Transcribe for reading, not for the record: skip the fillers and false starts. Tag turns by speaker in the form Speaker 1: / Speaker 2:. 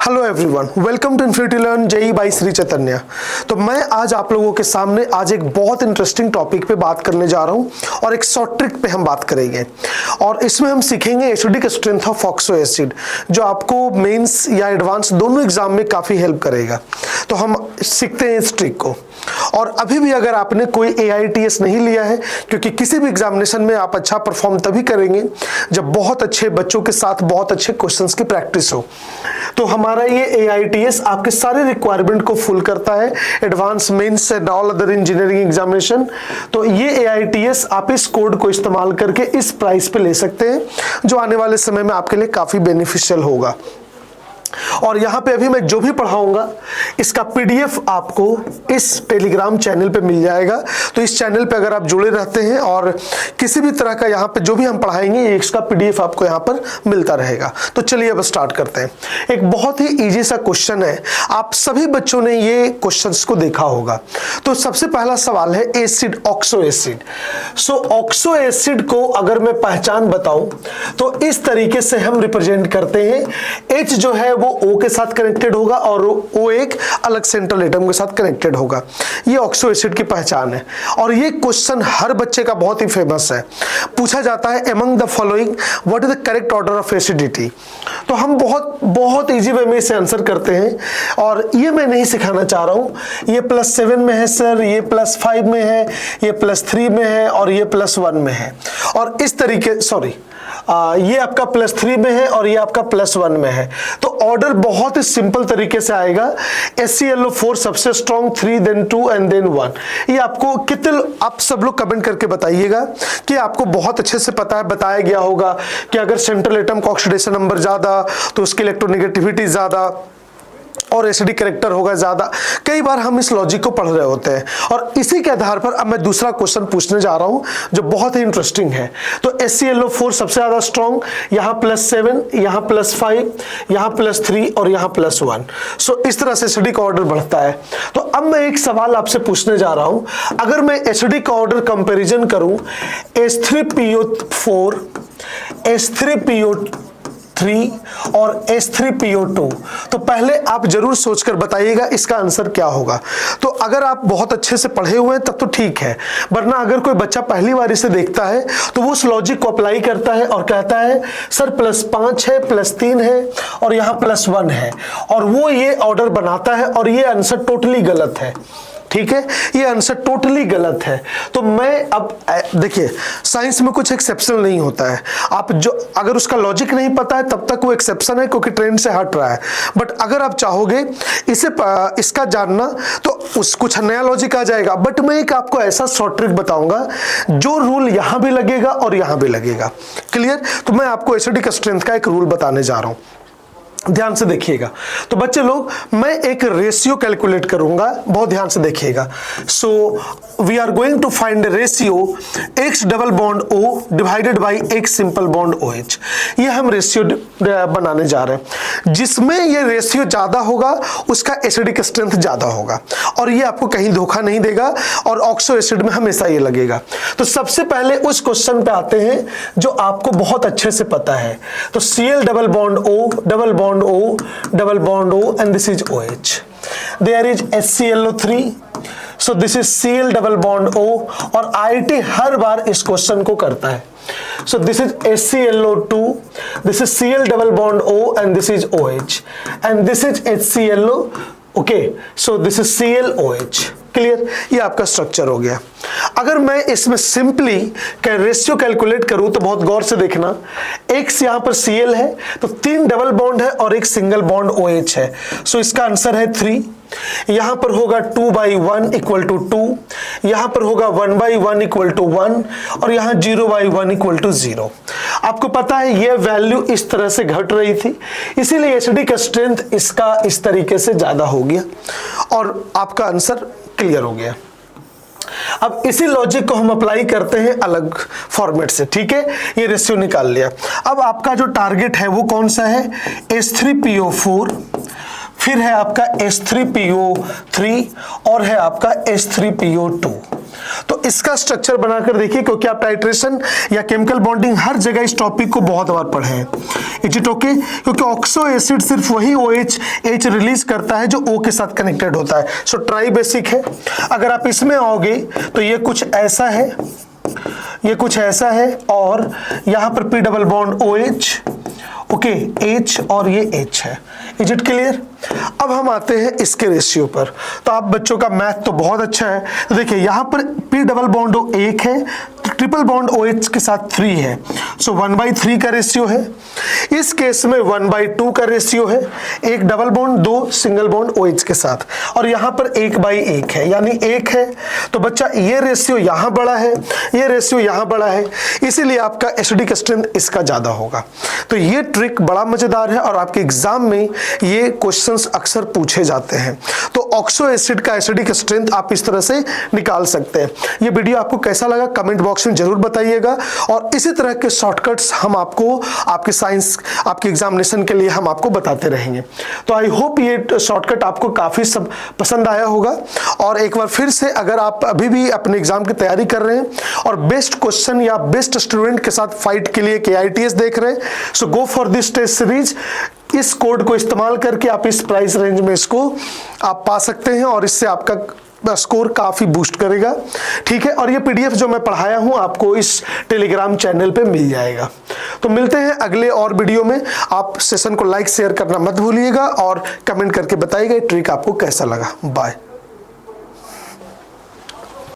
Speaker 1: Hello everyone, welcome to infinity learn JEE by Shri Chaitanya. तो मैं आज आप लोगों के सामने आज एक बहुत इंटरेस्टिंग टॉपिक पे बात करने जा रहा हूं और एक शॉर्ट ट्रिक पे हम बात करेंगे और इसमें हम सीखेंगे acidic strength of oxo acid, जो आपको मेंस या एडवांस दोनों एग्जाम में काफ़ी हेल्प करेगा। तो हम सीखते हैं इस ट्रिक को। और अभी भी अगर आपने कोई AITS नहीं लिया है, क्योंकि किसी भी एग्जामिनेशन में आप अच्छा परफॉर्म तभी करेंगे जब बहुत अच्छे बच्चों के साथ बहुत अच्छे क्वेश्चंस की प्रैक्टिस हो। तो हमारा ये AITS आपके सारे रिक्वायरमेंट को फुल करता है, advance mains and all other engineering examination. तो ये AITS आप इस कोड को इस्तेमाल करके इस प्राइस पे ले सकते हैं, जो आने वाले समय में आपके लिए काफ़ी बेनिफिशियल होगा। और यहाँ पे अभी मैं जो भी पढ़ाऊंगा इसका PDF आपको इस टेलीग्राम चैनल पे मिल जाएगा। तो इस चैनल पे अगर आप जुड़े रहते हैं और किसी भी तरह का यहाँ पे जो भी हम पढ़ाएंगे इसका PDF आपको यहाँ पर मिलता रहेगा। तो चलिए अब स्टार्ट करते हैं। एक बहुत ही इजी सा क्वेश्चन है, आप सभी बच्चों ने ये क्वेश्चंस को देखा होगा। तो सबसे पहला सवाल है एसिड, ऑक्सो एसिड। सो ऑक्सो एसिड को अगर मैं पहचान बताऊं तो इस तरीके से हम रिप्रेजेंट करते हैं। H जो है वो O के साथ कनेक्टेड होगा और O एक अलग सेंट्रल एटम के साथ कनेक्टेड होगा। ये ऑक्सो एसिड की पहचान है और ये क्वेश्चन हर बच्चे का बहुत ही फेमस है। पूछा जाता है among the following what is the correct order of acidity. तो हम बहुत इजी वे में इसे आंसर करते हैं और ये मैं नहीं सिखाना चाह रहा हूं। ये +7 में है सर, ये +5 में है, ये +3 में है और ये +1 में है। और इस तरीके ये आपका +3 में है और ये आपका +1 में है। तो ऑर्डर बहुत ही सिंपल तरीके से आएगा। HClO4 सबसे स्ट्रॉन्ग, 3 देन 2 एंड देन 1। ये आपको कितने, आप सब लोग कमेंट करके बताइएगा कि आपको बहुत अच्छे से पता है, बताया गया होगा कि अगर सेंट्रल एटम का ऑक्सीडेशन नंबर ज्यादा तो उसकी इलेक्ट्रोनेगेटिविटी ज्यादा और एसिडिक कैरेक्टर होगा ज्यादा। कई बार हम इस लॉजिक को पढ़ रहे होते हैं और इसी के आधार पर अब मैं दूसरा क्वेश्चन पूछने जा रहा हूं जो बहुत ही इंटरेस्टिंग है। तो HClO4 सबसे ज्यादा स्ट्रॉन्ग, यहां +7, यहां +5, यहां +3 और यहां +1। सो इस तरह से एसिडिक ऑर्डर बढ़ता है। तो अब मैं एक सवाल आपसे पूछने जा रहा हूं, अगर मैं एसिडिक ऑर्डर कंपेरिजन करूं H3PO4, H3PO3 और H3PO2, तो पहले आप जरूर सोचकर बताइएगा इसका आंसर क्या होगा। तो अगर आप बहुत अच्छे से पढ़े हुए हैं तब तो ठीक है, वरना अगर कोई बच्चा पहली बार इसे देखता है तो वो उस लॉजिक को अप्लाई करता है और कहता है सर +5 है, +3 है और यहाँ +1 है, और वो ये ऑर्डर बनाता है और ये आंसर टोटली गलत है। ठीक है, ये आंसर टोटली गलत है। तो मैं अब देखिए, साइंस में कुछ एक्सेप्शन नहीं होता है। आप जो अगर उसका लॉजिक नहीं पता है तब तक वो एक्सेप्शन है, क्योंकि ट्रेंड से हट रहा है। बट अगर आप चाहोगे इसका जानना तो कुछ नया लॉजिक आ जाएगा। बट मैं एक आपको ऐसा शॉर्ट ट्रिक बताऊंगा जो रूल यहां भी लगेगा और यहां भी लगेगा। क्लियर? तो मैं आपको एसिडिक स्ट्रेंथ का एक रूल बताने जा रहा हूं, ध्यान से देखिएगा। तो बच्चे लोग, मैं एक रेशियो कैलकुलेट करूंगा, बहुत ध्यान से देखिएगा। So we are going to find ratio X double bond O divided by X simple bond OH। ये हम रेशियो बनाने जा रहे हैं। जिसमें ये रेशियो ज्यादा होगा उसका एसिडिक स्ट्रेंथ ज्यादा होगा और ये आपको कहीं धोखा नहीं देगा और ऑक्सो एसिड में हमेशा ये लगेगा। तो सबसे पहले उस क्वेश्चन पे आते हैं जो आपको बहुत अच्छे से पता है। तो Cl double bond O double bond O double bond O and this is OH. There is HClO3, so this is Cl double bond O, और IIT हर बार इस क्वेश्चन को करता है। So this is HClO2, this is Cl double bond O and this is OH, and this is HClO. Okay, so this is ClOH. Clear? ये आपका structure हो गया। अगर मैं इसमें सिंपली रेशियो कैलकुलेट करूं तो बहुत गौर से देखना, X यहां पर Cl है तो 3 डबल बॉन्ड है और एक सिंगल बॉन्ड OH है। सो इसका आंसर है 3। यहां पर होगा 2/1 इक्वल टू 2, यहां पर होगा 1/1 इक्वल टू 1 और यहां 0/1 इक्वल टू 0। आपको पता है ये वैल्यू इस तरह से घट रही थी, इसीलिए एसिडिक स्ट्रेंथ इसका इस तरीके से ज्यादा हो गया और आपका आंसर क्लियर हो गया। अब इसी लॉजिक को हम अप्लाई करते हैं अलग फॉर्मेट से। ठीक है, ये रेशियो निकाल लिया। अब आपका जो टारगेट है वो कौन सा है? H3PO4, फिर है आपका H3PO3 और है आपका H3PO2। तो इसका स्ट्रक्चर बनाकर देखिए, क्योंकि आप टाइट्रेशन या केमिकल बॉन्डिंग हर जगह इस टॉपिक को बहुत बार पढ़े हैं। Is it okay? क्योंकि ऑक्सो एसिड सिर्फ वही OH H रिलीज करता है जो O के साथ कनेक्टेड होता है। सो ट्राई बेसिक है। अगर आप इसमें आओगे तो ये कुछ ऐसा है, ये कुछ ऐसा है, और यहां पर P double bond OH, okay, H और ये H है। Is it clear? अब हम आते हैं इसके रेशियो पर। तो आप बच्चों का मैथ तो बहुत अच्छा है। तो देखिए यहां पर P डबल बॉन्ड 1 है, ट्रिपल बॉन्ड OH के साथ 3 है, सो 1/3 का रेशियो है। इस केस में 1/2 का रेशियो है, एक double bond 2 single bond OH के साथ, और यहां पर 1/1 है, यानी 1 है। तो बच्चा ये रेशियो यहां बड़ा है, ये रेशियो यहां बड़ा है, इसीलिए आपका एसिडिक स्ट्रेंथ इसका ज्यादा होगा। तो ये ट्रिक बड़ा मजेदार है और आपके एग्जाम में ये क्वेश्चंस अक्सर पूछे जाते हैं। तो ऑक्सो एसिड का एसिडिक स्ट्रेंथ आप इस तरह से निकाल सकते हैं। ये वीडियो आपको कैसा लगा कमेंट बॉक्स में जरूर बताइएगा, और इसी तरह के शॉर्टकट्स हम आपको आपके साइंस आपके एग्जामिनेशन के लिए हम आपको बताते रहेंगे। तो आई होप ये शॉर्टकट आपको काफी सब पसंद आया होगा। और एक बार फिर से, अगर आप अभी भी अपने एग्जाम की तैयारी कर रहे हैं और बेस्ट क्वेश्चन या बेस्ट स्टूडेंट के साथ फाइट के लिए KITS देख रहे हैं, so go for this test series. इस कोड को इस्तेमाल करके आप इस प्राइस रेंज में इसको आप पा सकते हैं, और इससे आपका स्कोर काफी बूस्ट करेगा। ठीक है, और ये PDF जो मैं पढ़ाया हूं आपको इस टेलीग्राम चैनल पे मिल जाएगा। तो मिलते हैं अगले और वीडियो में। आप सेशन को लाइक शेयर करना मत भूलिएगा और कमेंट करके बताइएगा ट्रिक आपको कैसा लगा। बाय।